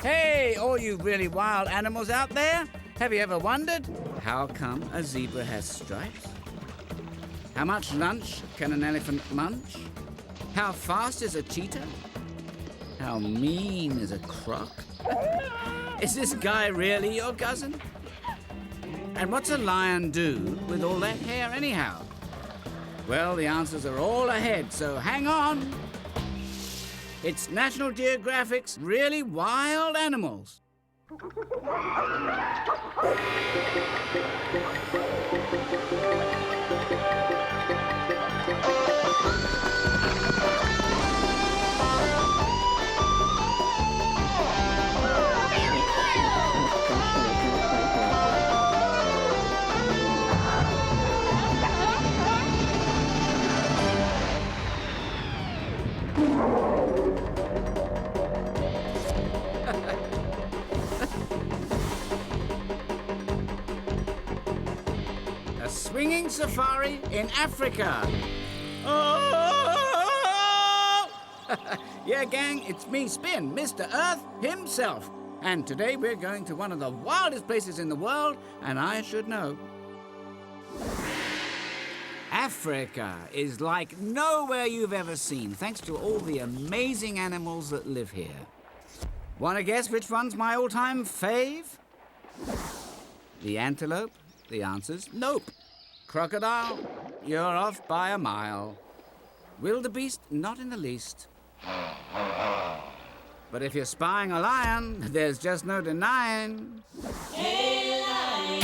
Hey, all you really wild animals out there, have you ever wondered how come a zebra has stripes? How much lunch can an elephant munch? How fast is a cheetah? How mean is a croc? Is this guy really your cousin? And what's a lion do with all that hair anyhow? Well, the answers are all ahead, so hang on. It's National Geographic's Really Wild Animals. A swinging safari in Africa. Oh! Yeah, gang, it's me, Spin, Mr. Earth himself. And today we're going to one of the wildest places in the world, and I should know. Africa is like nowhere you've ever seen, thanks to all the amazing animals that live here. Want to guess which one's my all-time fave? The antelope? The answer's nope. Crocodile? You're off by a mile. Wildebeest? Not in the least. But if you're spying a lion, there's just no denying. Hey, lion!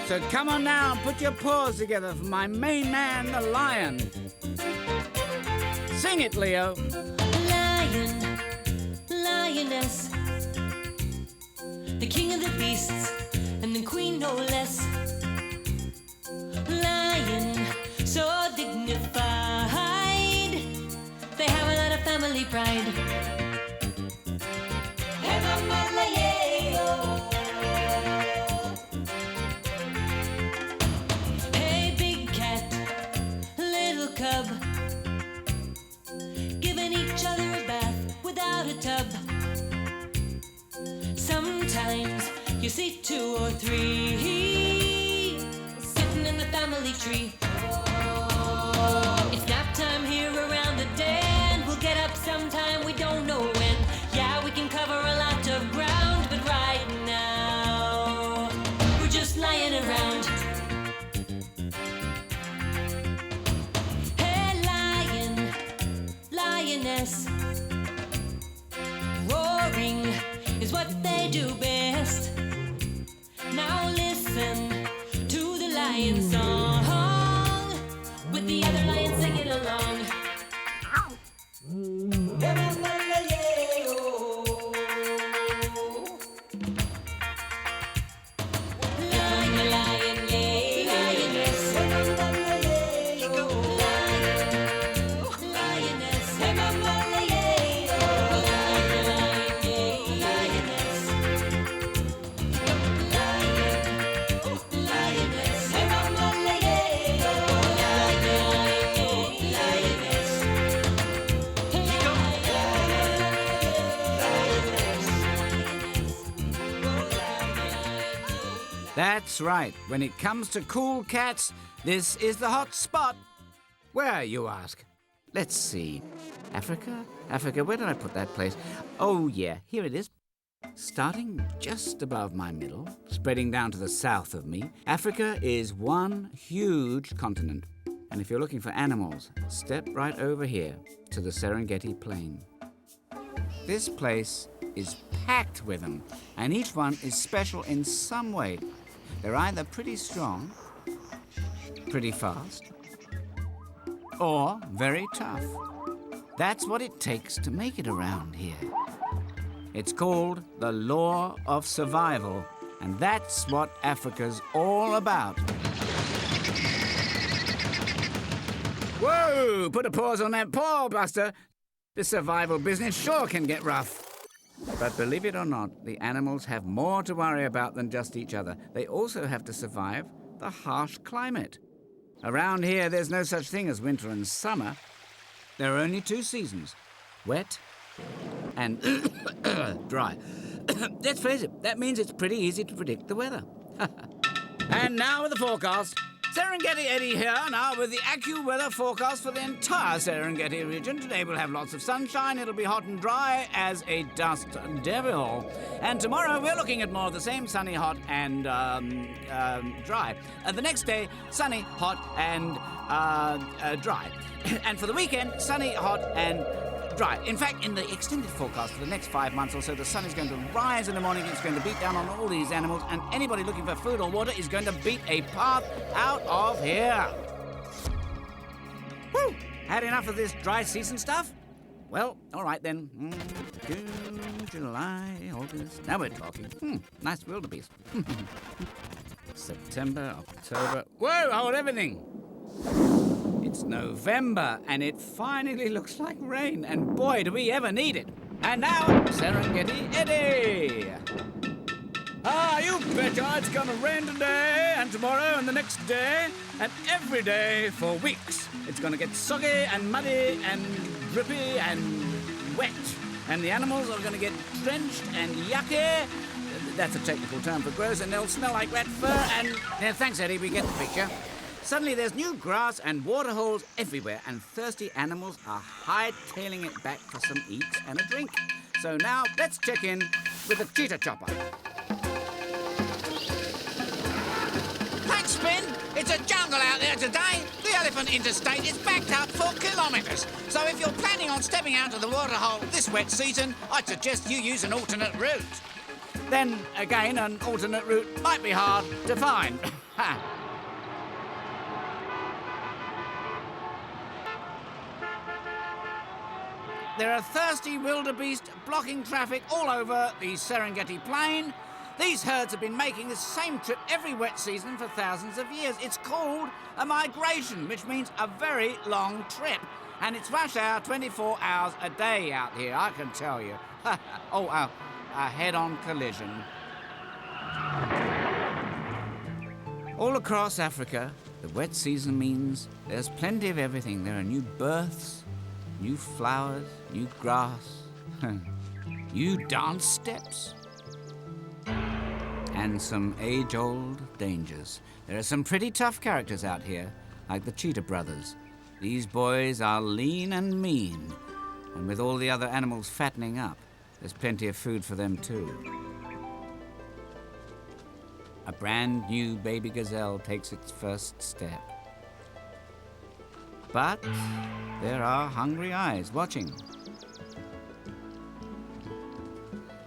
So come on now, put your paws together for my main man, the lion. Sing it, Leo. Lion, lioness, the king of the beasts and the queen no less. Lion, so dignified, they have a lot of family pride. Hey, big cat, little cub, giving each other a bath without a tub. Sometimes you see 2 or 3 sitting in the family tree. It's nap time here around the den. We'll get up sometime, we don't know when. Yeah, we can cover a lot of ground, but right now we're just lying around. Hey, lion, lioness, roaring is what they do best. Now listen to the lion song, with the other lions singing along. Lion, lion, yay, lioness. Lioness, hey mama, yay. Lion, lion, yay, lioness. Lioness, hey mama, yay. Lion, lioness. That's right. When it comes to cool cats, this is the hot spot. Where, you ask? Let's see. Africa? Africa, where did I put that place? Oh, yeah, here it is. Starting just above my middle, spreading down to the south of me, Africa is one huge continent. And if you're looking for animals, step right over here to the Serengeti Plain. This place is packed with them, and each one is special in some way. They're either pretty strong, pretty fast, or very tough. That's what it takes to make it around here. It's called the law of survival, and that's what Africa's all about. Whoa! Put a pause on that paw, Buster. The survival business sure can get rough. But believe it or not, the animals have more to worry about than just each other. They also have to survive the harsh climate. Around here, there's no such thing as winter and summer. There are only 2 seasons, wet and dry. Let's face it, that means it's pretty easy to predict the weather. And now with the forecast. Serengeti Eddie here now with the AccuWeather forecast for the entire Serengeti region. Today we'll have lots of sunshine. It'll be hot and dry as a dust devil. And tomorrow we're looking at more of the same, sunny, hot and dry. The next day, sunny, hot and dry. And for the weekend, sunny, hot and dry. In fact, in the extended forecast for the next 5 months or so, the sun is going to rise in the morning, it's going to beat down on all these animals, and anybody looking for food or water is going to beat a path out of here. Whew! Had enough of this dry season stuff? Well, all right then. June, July, August. Now we're talking. Nice wildebeest. September, October. Whoa, hold everything. It's November, and it finally looks like rain, and boy, do we ever need it. And now, Serengeti Eddie! You betcha it's gonna rain today, and tomorrow, and the next day, and every day for weeks. It's gonna get soggy, and muddy, and drippy, and wet. And the animals are gonna get drenched and yucky. That's a technical term for gross, and they'll smell like rat fur, and... Yeah, thanks, Eddie, we get the picture. Suddenly there's new grass and water holes everywhere, and thirsty animals are hightailing it back for some eats and a drink. So now let's check in with the cheetah chopper. Thanks, Finn. It's a jungle out there today. The elephant interstate is backed up for kilometres. So if you're planning on stepping out of the water hole this wet season, I'd suggest you use an alternate route. Then, again, an alternate route might be hard to find. There are thirsty wildebeest blocking traffic all over the Serengeti Plain. These herds have been making the same trip every wet season for thousands of years. It's called a migration, which means a very long trip. And it's rush hour 24 hours a day out here, I can tell you. A head-on collision. All across Africa, the wet season means there's plenty of everything. There are new births, new flowers, new grass, new dance steps, and some age-old dangers. There are some pretty tough characters out here, like the cheetah brothers. These boys are lean and mean, and with all the other animals fattening up, there's plenty of food for them too. A brand new baby gazelle takes its first step. But there are hungry eyes watching.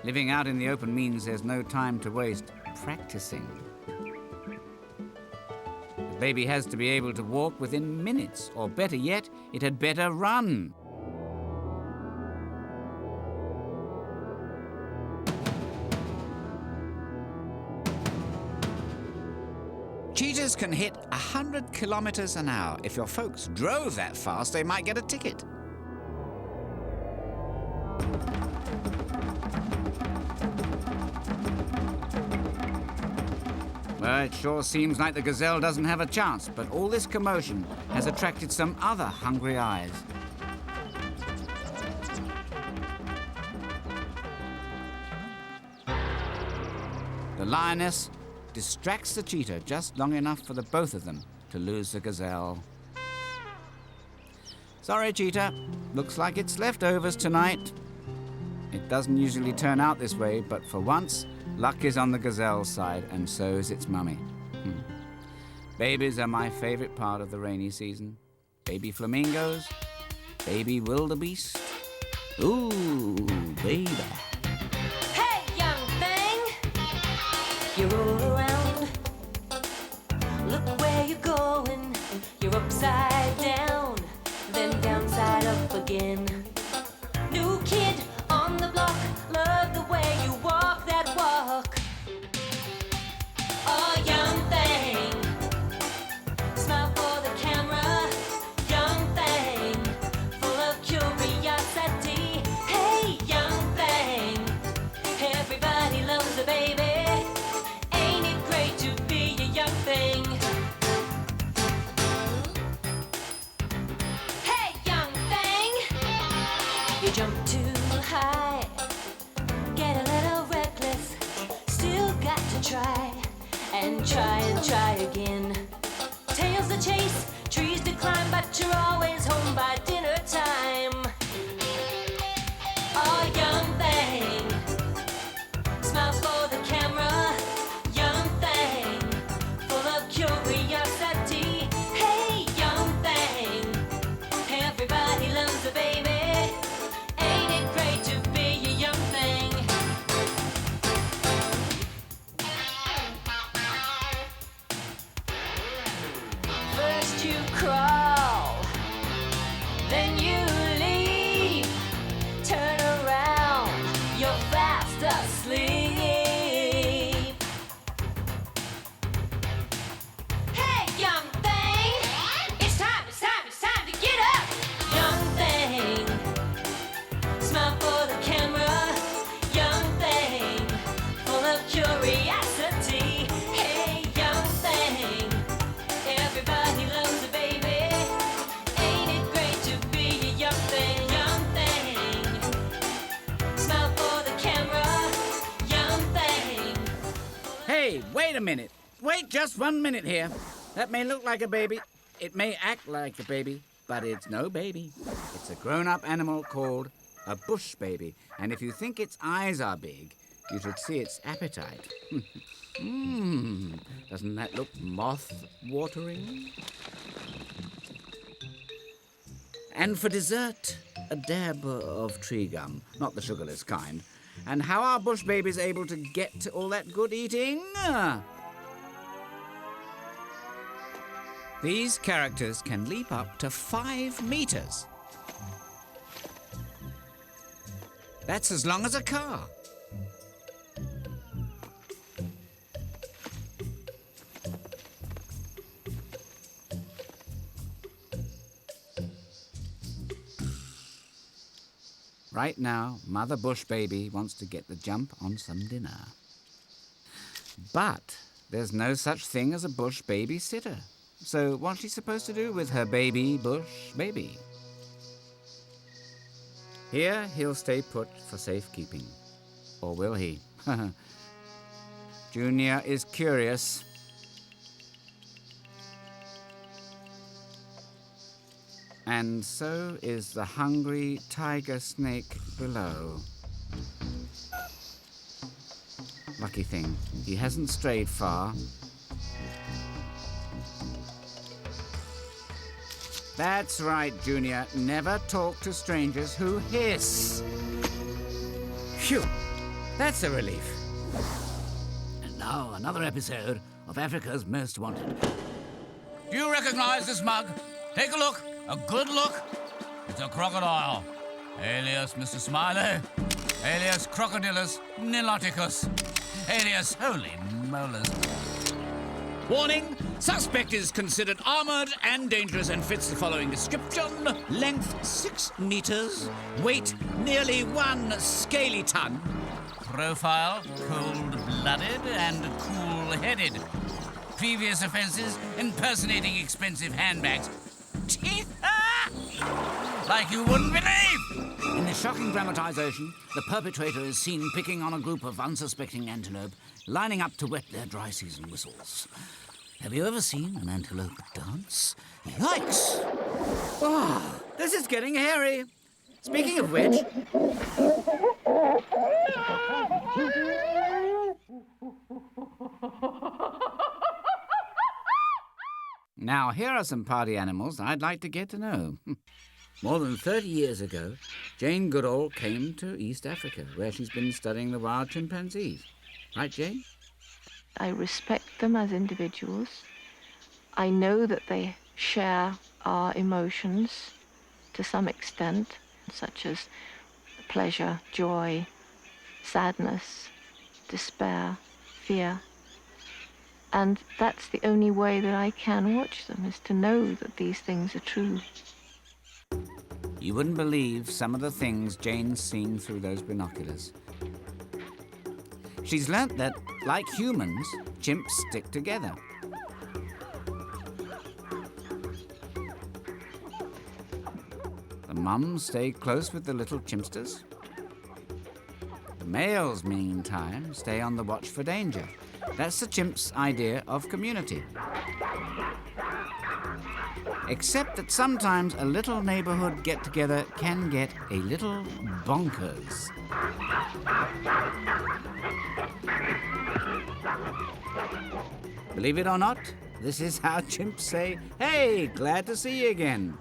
Living out in the open means there's no time to waste practicing. The baby has to be able to walk within minutes, or better yet, it had better run. Cheetahs can hit 100 kilometers an hour. If your folks drove that fast, they might get a ticket. Well, it sure seems like the gazelle doesn't have a chance, but all this commotion has attracted some other hungry eyes. The lioness distracts the cheetah just long enough for the both of them to lose the gazelle. Sorry, cheetah. Looks like it's leftovers tonight. It doesn't usually turn out this way, but for once, luck is on the gazelle's side, and so is its mummy. Babies are my favorite part of the rainy season. Baby flamingos, baby wildebeest. Ooh, baby. Hey, young thing! You roll around. Look where you're going. You're upside down, then downside up again. New kid on the block. Love the way you walk that walk. Oh, young thing. Smile for the camera. Young thing. Full of curiosity. Hey, young thing. Everybody loves a baby. Ain't it try and try again. Tails to chase, trees to climb, but you're always home by dinner time. Oh, young thing, smile for the camera. Young thing, full of curiosity. Hey, young thing, everybody loves a baby. Ain't it great to be a young thing? First you crawl, then you leave. Turn around, you're fast asleep. Hey, young thing, it's time to get up. Young thing, smile for the camera. Young thing, full of curiosity. Hey, young thing, everybody loves a baby. Ain't it great to be a young thing? Young thing, smile for the camera. Young thing. Hey, wait a minute. Wait just 1 minute here. That may look like a baby. It may act like a baby, but it's no baby. It's a grown-up animal called a bush baby. And if you think its eyes are big, you should see its appetite. Doesn't that look moth-watering? And for dessert, a dab of tree gum, not the sugarless kind. And how are bush babies able to get all that good eating? These characters can leap up to 5 meters. That's as long as a car. Right now, Mother Bush Baby wants to get the jump on some dinner. But there's no such thing as a bush baby sitter. So what's she supposed to do with her baby bush baby? Here he'll stay put for safekeeping. Or will he? Junior is curious. And so is the hungry tiger snake below. Lucky thing, he hasn't strayed far. That's right, Junior. Never talk to strangers who hiss. Phew, that's a relief. And now another episode of Africa's Most Wanted. Do you recognize this mug? Take a look, a good look. It's a crocodile, alias Mr. Smiley, alias Crocodilus niloticus, alias Holy Molars. Warning, suspect is considered armored and dangerous and fits the following description. Length 6 meters, weight nearly 1 scaly ton. Profile cold-blooded and cool-headed. Previous offenses, impersonating expensive handbags. Teeth, like you wouldn't believe! In this shocking dramatization, the perpetrator is seen picking on a group of unsuspecting antelope, lining up to wet their dry season whistles. Have you ever seen an antelope dance? Yikes! Oh, this is getting hairy. Speaking of which... Now, here are some party animals I'd like to get to know. More than 30 years ago, Jane Goodall came to East Africa, where she's been studying the wild chimpanzees. Right, Jane? I respect them as individuals. I know that they share our emotions to some extent, such as pleasure, joy, sadness, despair, fear. And that's the only way that I can watch them, is to know that these things are true. You wouldn't believe some of the things Jane's seen through those binoculars. She's learnt that, like humans, chimps stick together. The mums stay close with the little chimpsters. The males, meantime, stay on the watch for danger. That's the chimp's idea of community. Except that sometimes a little neighborhood get-together can get a little bonkers. Believe it or not, this is how chimps say, "Hey, glad to see you again."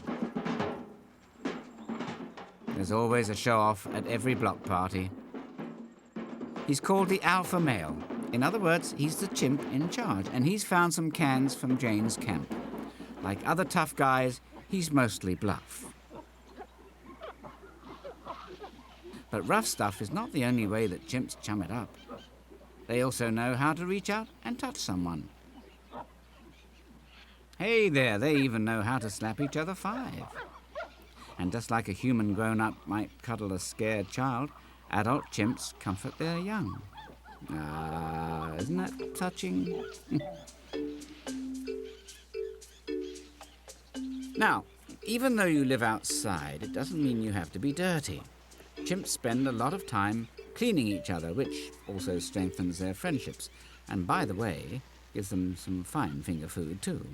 There's always a show-off at every block party. He's called the alpha male. In other words, he's the chimp in charge, and he's found some cans from Jane's camp. Like other tough guys, he's mostly bluff. But rough stuff is not the only way that chimps chum it up. They also know how to reach out and touch someone. Hey there, they even know how to slap each other 5. And just like a human grown-up might cuddle a scared child, adult chimps comfort their young. Isn't that touching? Now, even though you live outside, it doesn't mean you have to be dirty. Chimps spend a lot of time cleaning each other, which also strengthens their friendships. And by the way, gives them some fine finger food too.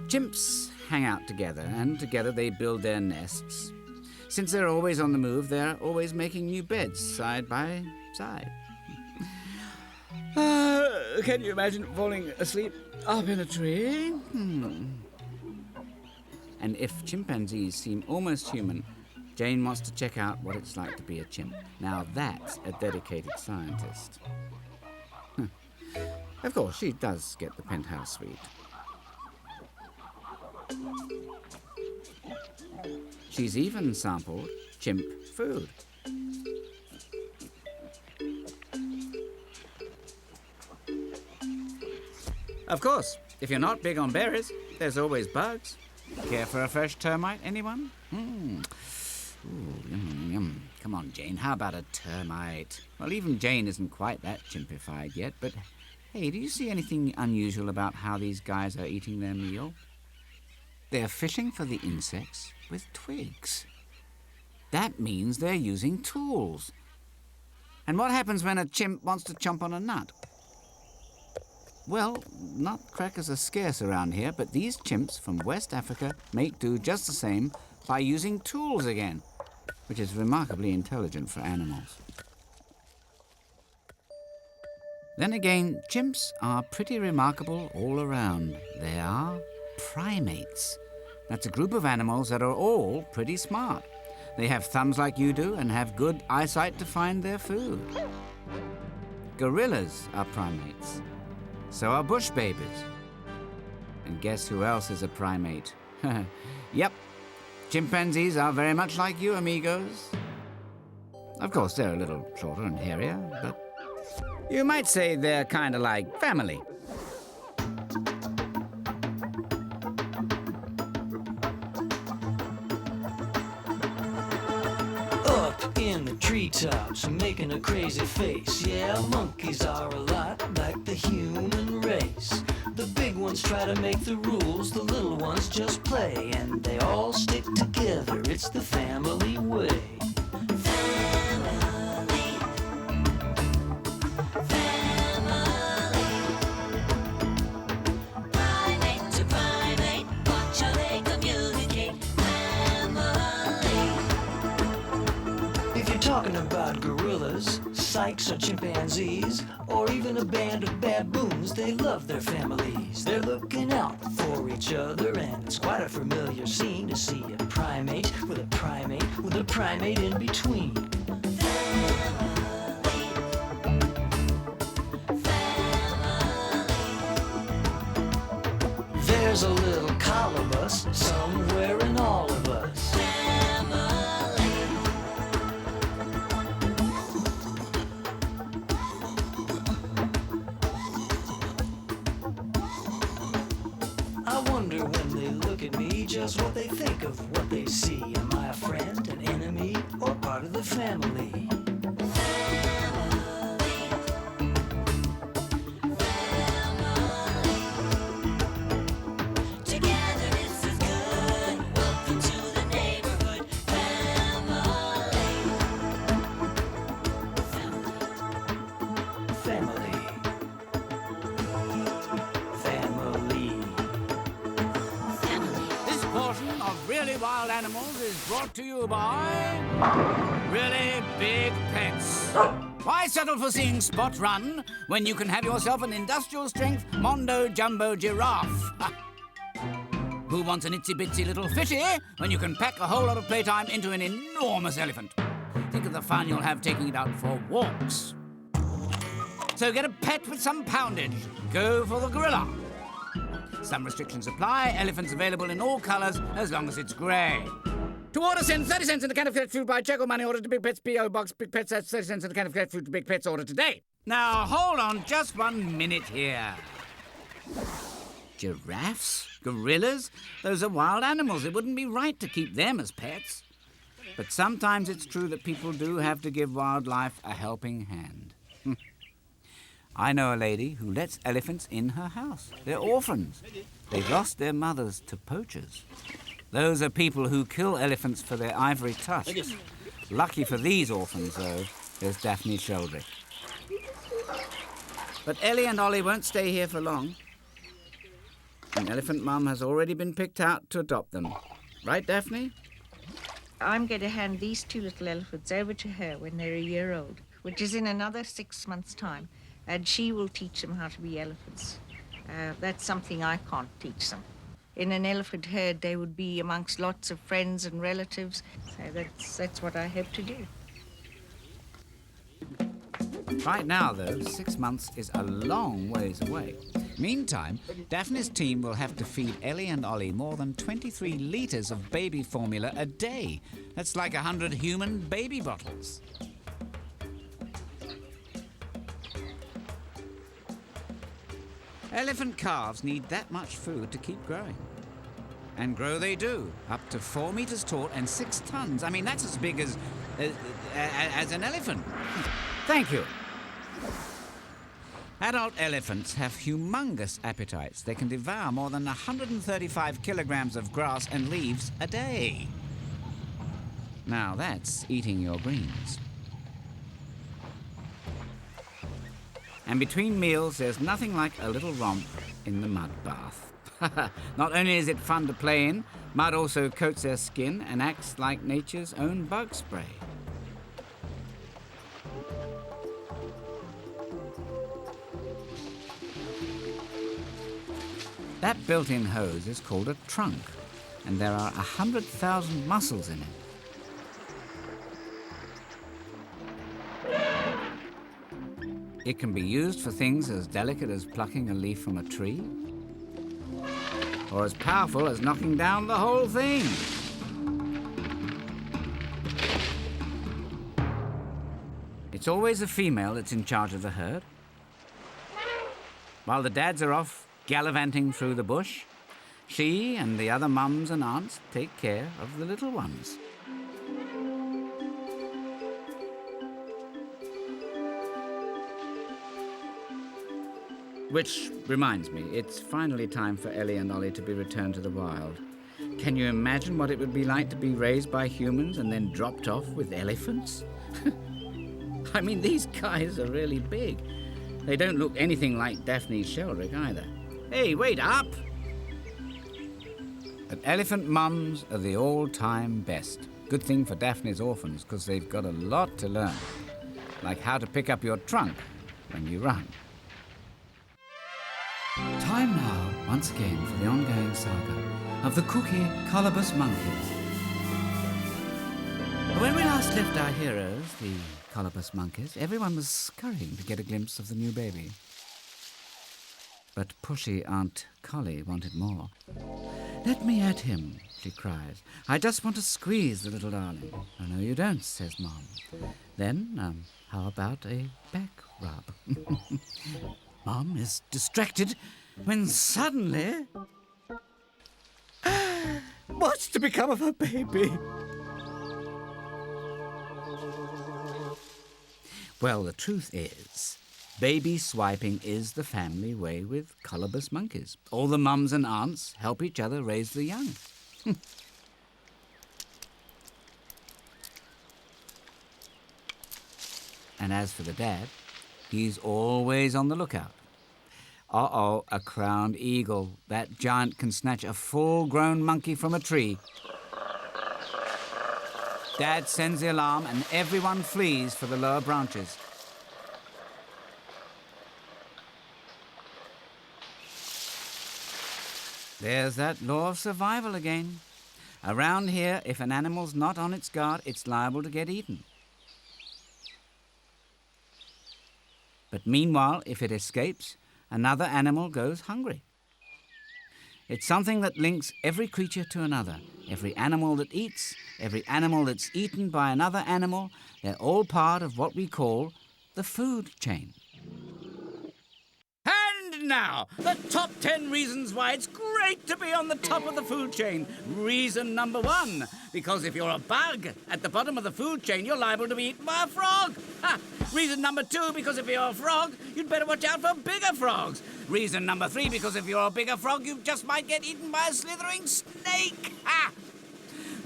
Chimps hang out together, and together they build their nests. Since they're always on the move, they're always making new beds side by side. Can you imagine falling asleep up in a tree? And if chimpanzees seem almost human, Jane wants to check out what it's like to be a chimp. Now that's a dedicated scientist. Of course, she does get the penthouse suite. She's even sampled chimp food. Of course, if you're not big on berries, there's always bugs. Care for a fresh termite, anyone? Ooh, yum, yum. Come on, Jane, how about a termite? Well, even Jane isn't quite that chimpified yet, but hey, do you see anything unusual about how these guys are eating their meal? They're fishing for the insects with twigs. That means they're using tools. And what happens when a chimp wants to chomp on a nut? Well, nutcrackers are scarce around here, but these chimps from West Africa make do just the same by using tools again, which is remarkably intelligent for animals. Then again, chimps are pretty remarkable all around. They are primates. That's a group of animals that are all pretty smart. They have thumbs like you do and have good eyesight to find their food. Gorillas are primates. So are bush babies. And guess who else is a primate? Yep, chimpanzees are very much like you, amigos. Of course, they're a little shorter and hairier, but you might say they're kind of like family. Up in the treetops, making a crazy face. Yeah, monkeys are a lot like the human race. The big ones try to make the rules, the little ones just play, and they all stick together. It's the family way. Talking about gorillas, sykes or chimpanzees, or even a band of baboons, they love their families. They're looking out for each other, and it's quite a familiar scene to see a primate with a primate with a primate in between. There's a little colobus somewhere in all of us. Just what they think of what they see. Am I a friend, an enemy, or part of the family? Together this is good. Welcome to the neighborhood. Family. Really Wild Animals is brought to you by Really Big Pets. Why settle for seeing Spot run when you can have yourself an industrial-strength Mondo Jumbo Giraffe? Who wants an itsy-bitsy little fishy when you can pack a whole lot of playtime into an enormous elephant? Think of the fun you'll have taking it out for walks. So get a pet with some poundage. Go for the gorilla. Some restrictions apply. Elephants available in all colours as long as it's grey. To order, send 30 cents in a can of cat food by check or money order to Big Pets, P.O. Box, Big Pets. That's 30 cents in a can of cat food to Big Pets. Order today. Now, hold on just 1 minute here. Giraffes? Gorillas? Those are wild animals. It wouldn't be right to keep them as pets. But sometimes it's true that people do have to give wildlife a helping hand. I know a lady who lets elephants in her house. They're orphans. They've lost their mothers to poachers. Those are people who kill elephants for their ivory tusks. Lucky for these orphans, though, there's Daphne Sheldrick. But Ellie and Ollie won't stay here for long. An elephant mum has already been picked out to adopt them. Right, Daphne? I'm going to hand these 2 little elephants over to her when they're a year old, which is in another 6 months' time, and she will teach them how to be elephants. That's something I can't teach them. In an elephant herd, they would be amongst lots of friends and relatives, so that's what I hope to do. Right now, though, 6 months is a long ways away. Meantime, Daphne's team will have to feed Ellie and Ollie more than 23 litres of baby formula a day. That's like 100 human baby bottles. Elephant calves need that much food to keep growing. And grow they do, up to 4 metres tall and 6 tons. I mean, that's as big as an elephant. Thank you. Adult elephants have humongous appetites. They can devour more than 135 kilograms of grass and leaves a day. Now that's eating your greens. And between meals, there's nothing like a little romp in the mud bath. Not only is it fun to play in, mud also coats their skin and acts like nature's own bug spray. That built-in hose is called a trunk, and there are 100,000 muscles in it. It can be used for things as delicate as plucking a leaf from a tree, or as powerful as knocking down the whole thing. It's always a female that's in charge of the herd. While the dads are off gallivanting through the bush, she and the other mums and aunts take care of the little ones. Which reminds me, it's finally time for Ellie and Ollie to be returned to the wild. Can you imagine what it would be like to be raised by humans and then dropped off with elephants? I mean, these guys are really big. They don't look anything like Daphne Sheldrick either. Hey, wait up! But elephant mums are the all-time best. Good thing for Daphne's orphans, because they've got a lot to learn. Like how to pick up your trunk when you run. Time now, once again, for the ongoing saga of the kooky colobus monkeys. When we last left our heroes, the colobus monkeys, everyone was scurrying to get a glimpse of the new baby. But pushy Aunt Collie wanted more. "Let me at him," she cries. "I just want to squeeze the little darling." "Oh, no, you don't," says Mom. "Then, how about a back rub?" Mom is distracted when suddenly... What's to become of her baby? Well, the truth is, baby swiping is the family way with colobus monkeys. All the mums and aunts help each other raise the young. And as for the dad, he's always on the lookout. Uh-oh, a crowned eagle. That giant can snatch a full-grown monkey from a tree. Dad sends the alarm and everyone flees for the lower branches. There's that law of survival again. Around here, if an animal's not on its guard, it's liable to get eaten. But meanwhile, if it escapes, another animal goes hungry. It's something that links every creature to another. Every animal that eats, every animal that's eaten by another animal, they're all part of what we call the food chain. And now, the top 10 reasons why it's great to be on the top of the food chain. Reason number 1, because if you're a bug at the bottom of the food chain, you're liable to be eaten by a frog. Ha! Reason number 2, because if you're a frog, you'd better watch out for bigger frogs. Reason number 3, because if you're a bigger frog, you just might get eaten by a slithering snake. Ha!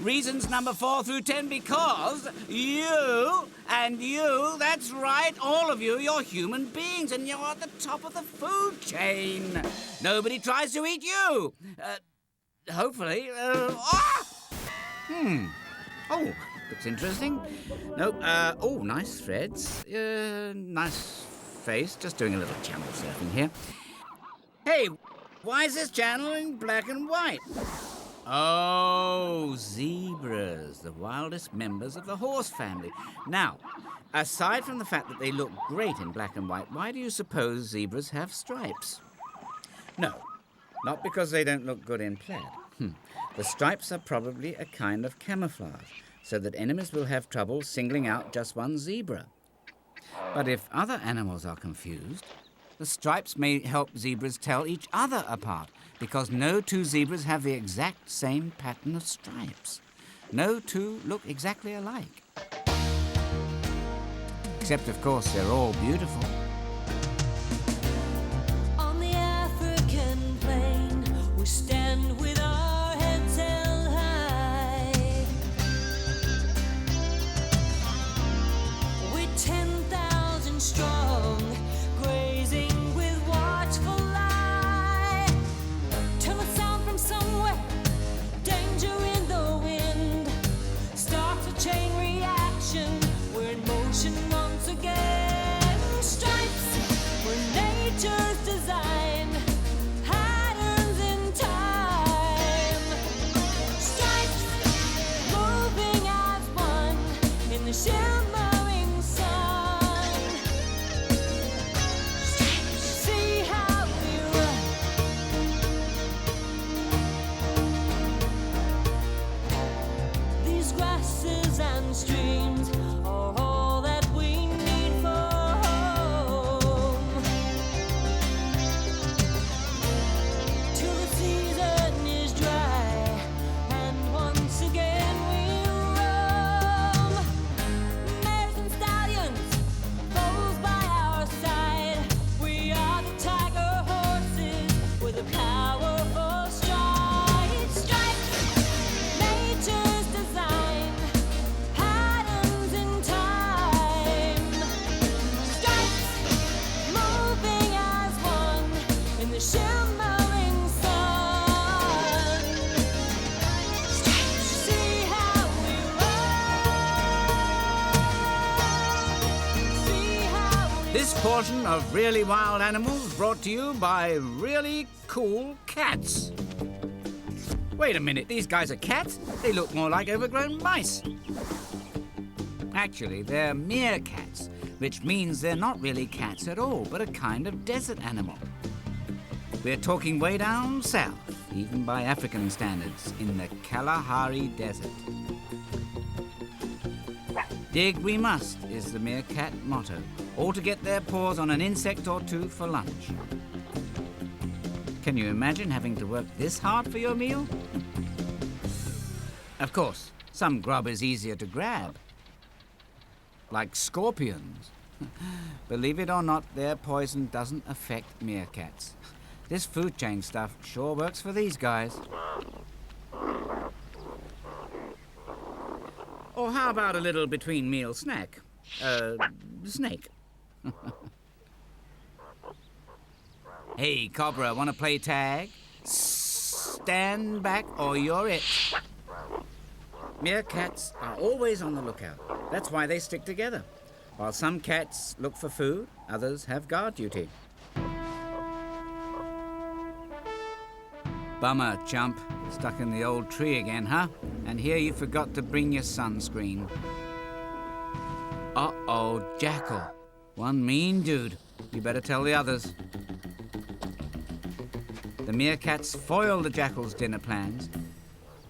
Reasons number 4 through 10, because you and you, that's right, all of you, you're human beings and you're at the top of the food chain. Nobody tries to eat you. Hopefully. Oh, looks interesting. Nope. Oh, nice threads. Nice face. Just doing a little channel surfing here. Hey, why is this channel in black and white? Oh, zebras, the wildest members of the horse family. Now, aside from the fact that they look great in black and white, why do you suppose zebras have stripes? No, not because they don't look good in plaid. The stripes are probably a kind of camouflage, so that enemies will have trouble singling out just one zebra. But if other animals are confused, the stripes may help zebras tell each other apart, because no two zebras have the exact same pattern of stripes. No two look exactly alike. Except, of course, they're all beautiful. On the African plain, we stand with our heads held high. We're 10,000 strong, grazing with watchful eye. Till a sound from somewhere, danger in the wind, starts a chain reaction. We're in motion once again. Stripes were nature's design, patterns in time. Stripes moving as one in the shimmering sun. Stripes, see how we run. These grasses and streams are all that we need for home. Till the season is dry, and once again we roam. Mares and stallions, foes by our side. We are the tiger horses with a powerful stride. Stripes, nature's design, patterns in time. Stripes, moving as one in the shimmering sun. Stripes, see how we run. See how we This portion of Really Wild Animals brought to you by Really Cool Cats. Wait a minute, these guys are cats? They look more like overgrown mice. Actually, they're meerkats, which means they're not really cats at all, but a kind of desert animal. We're talking way down south, even by African standards, in the Kalahari Desert. Dig we must is the meerkat motto, all to get their paws on an insect or two for lunch. Can you imagine having to work this hard for your meal? Of course, some grub is easier to grab, like scorpions. Believe it or not, their poison doesn't affect meerkats. This food chain stuff sure works for these guys. Or how about a little between-meal snack? Snake. Hey, Cobra, want to play tag? Stand back or you're it. Meerkats are always on the lookout. That's why they stick together. While some cats look for food, others have guard duty. Bummer, chump. Stuck in the old tree again, huh? And here you forgot to bring your sunscreen. Uh-oh, Jackal. One mean dude. You better tell the others. The meerkats foil the Jackal's dinner plans,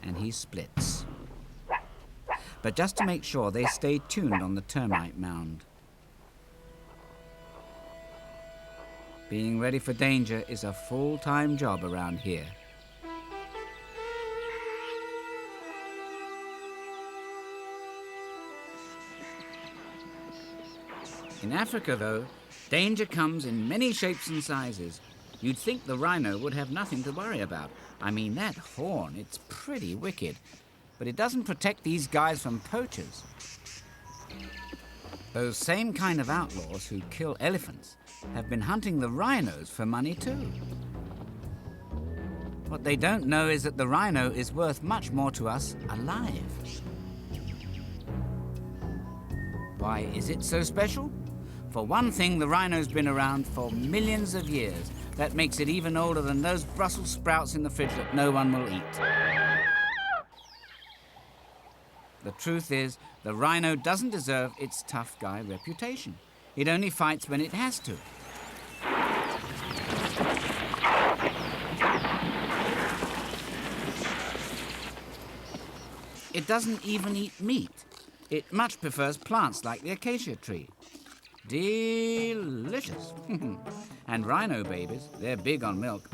and he splits. But just to make sure, they stay tuned on the termite mound. Being ready for danger is a full-time job around here. In Africa, though, danger comes in many shapes and sizes. You'd think the rhino would have nothing to worry about. I mean, that horn, it's pretty wicked. But it doesn't protect these guys from poachers. Those same kind of outlaws who kill elephants have been hunting the rhinos for money too. What they don't know is that the rhino is worth much more to us alive. Why is it so special? For one thing, the rhino's been around for millions of years. That makes it even older than those Brussels sprouts in the fridge that no one will eat. The truth is, the rhino doesn't deserve its tough guy reputation. It only fights when it has to. It doesn't even eat meat. It much prefers plants like the acacia tree. Delicious. And rhino babies, they're big on milk.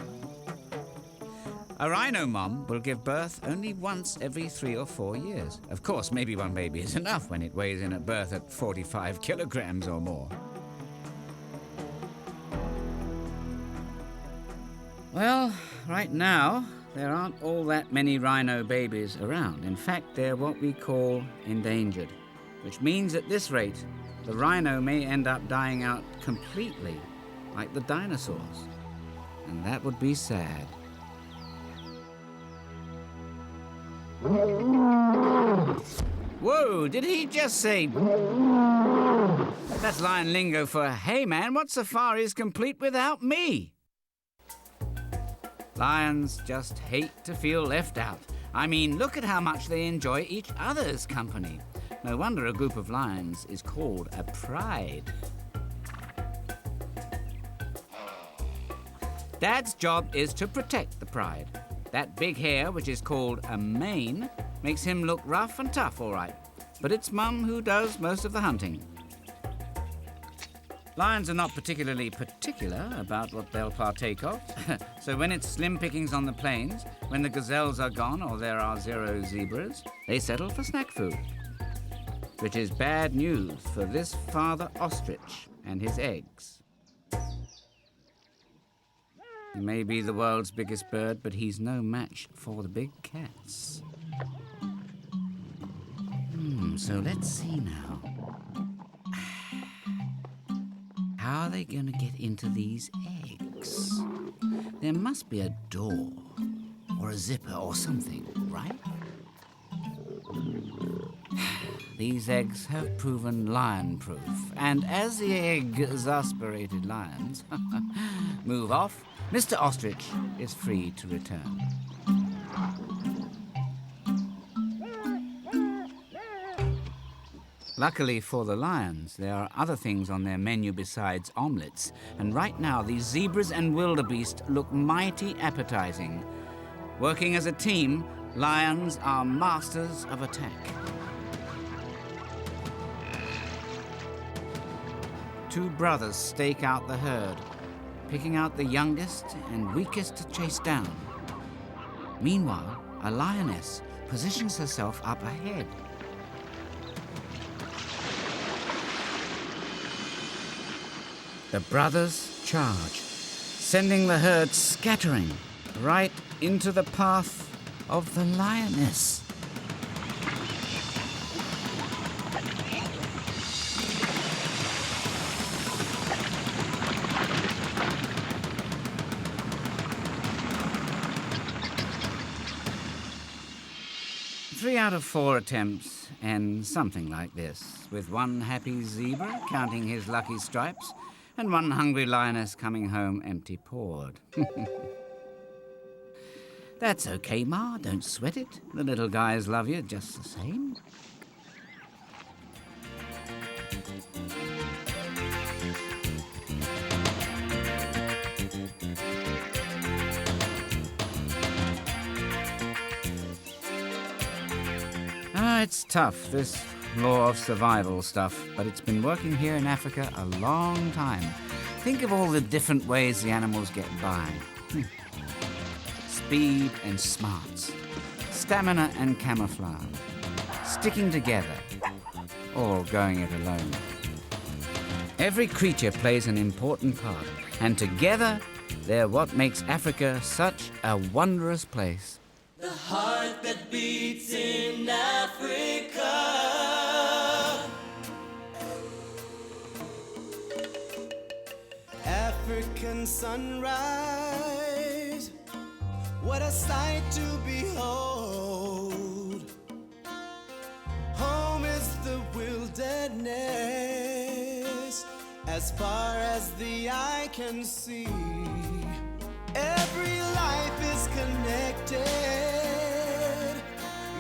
A rhino mom will give birth only once every 3 or 4 years. Of course, maybe one baby is enough when it weighs in at birth at 45 kilograms or more. Well, right now, there aren't all that many rhino babies around. In fact, they're what we call endangered, which means at this rate, the rhino may end up dying out completely, like the dinosaurs. And that would be sad. Whoa, did he just say... That's lion lingo for, hey man, what safari is complete without me? Lions just hate to feel left out. I mean, look at how much they enjoy each other's company. No wonder a group of lions is called a pride. Dad's job is to protect the pride. That big hair, which is called a mane, makes him look rough and tough, all right. But it's Mum who does most of the hunting. Lions are not particularly particular about what they'll partake of. So when it's slim pickings on the plains, when the gazelles are gone or there are 0 zebras, they settle for snack food. Which is bad news for this father ostrich and his eggs. He may be the world's biggest bird, but he's no match for the big cats. So let's see now. How are they going to get into these eggs? There must be a door or a zipper or something, right? These eggs have proven lion-proof, and as the exasperated lions move off, Mr. Ostrich is free to return. Luckily for the lions, there are other things on their menu besides omelettes, and right now these zebras and wildebeest look mighty appetizing. Working as a team, lions are masters of attack. Two brothers stake out the herd, picking out the youngest and weakest to chase down. Meanwhile, a lioness positions herself up ahead. The brothers charge, sending the herd scattering right into the path of the lioness. 3 out of 4 attempts end something like this, with one happy zebra counting his lucky stripes and one hungry lioness coming home empty-pawed. That's okay, Ma, don't sweat it. The little guys love you just the same. It's tough, this law of survival stuff, but it's been working here in Africa a long time. Think of all the different ways the animals get by. Speed and smarts, stamina and camouflage, sticking together, or going it alone. Every creature plays an important part, and together they're what makes Africa such a wondrous place. The heart that beats in Africa. African sunrise, what a sight to behold. Home is the wilderness, as far as the eye can see. Every life is connected,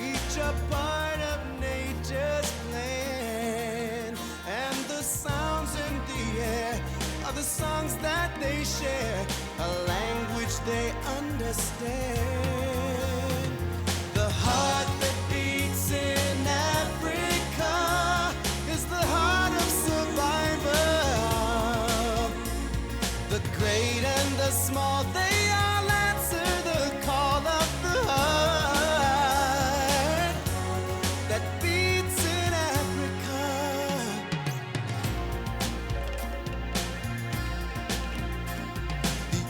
each a part of nature's plan, and the sounds in the air are the songs that they share, a language they understand. The heart that beats in Africa is the heart of survival. The great and the small, they all answer the call of the heart that beats in Africa.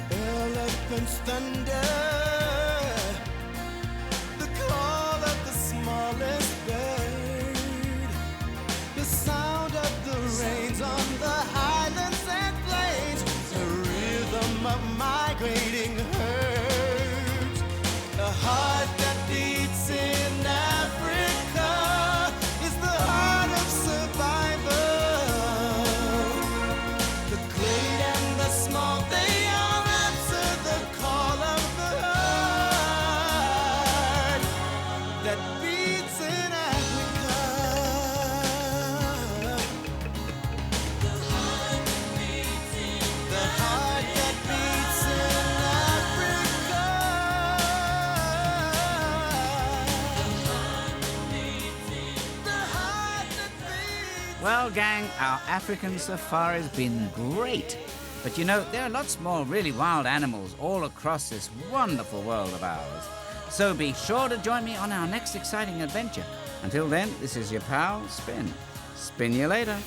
The elephant's thunder, the call of the smallest bird, the sound of the rains on the highlands and plains, the rhythm of migrating herds. The heart that beats in Africa is the heart of survival. The great and the small, they all answer the call of the heart that beats in Africa. The heart that beats in the heart that beats in Africa. The heart that beats. Well, gang, our African safari's been great. But you know, there are lots more really wild animals all across this wonderful world of ours. So be sure to join me on our next exciting adventure. Until then, this is your pal, Spin. Spin you later.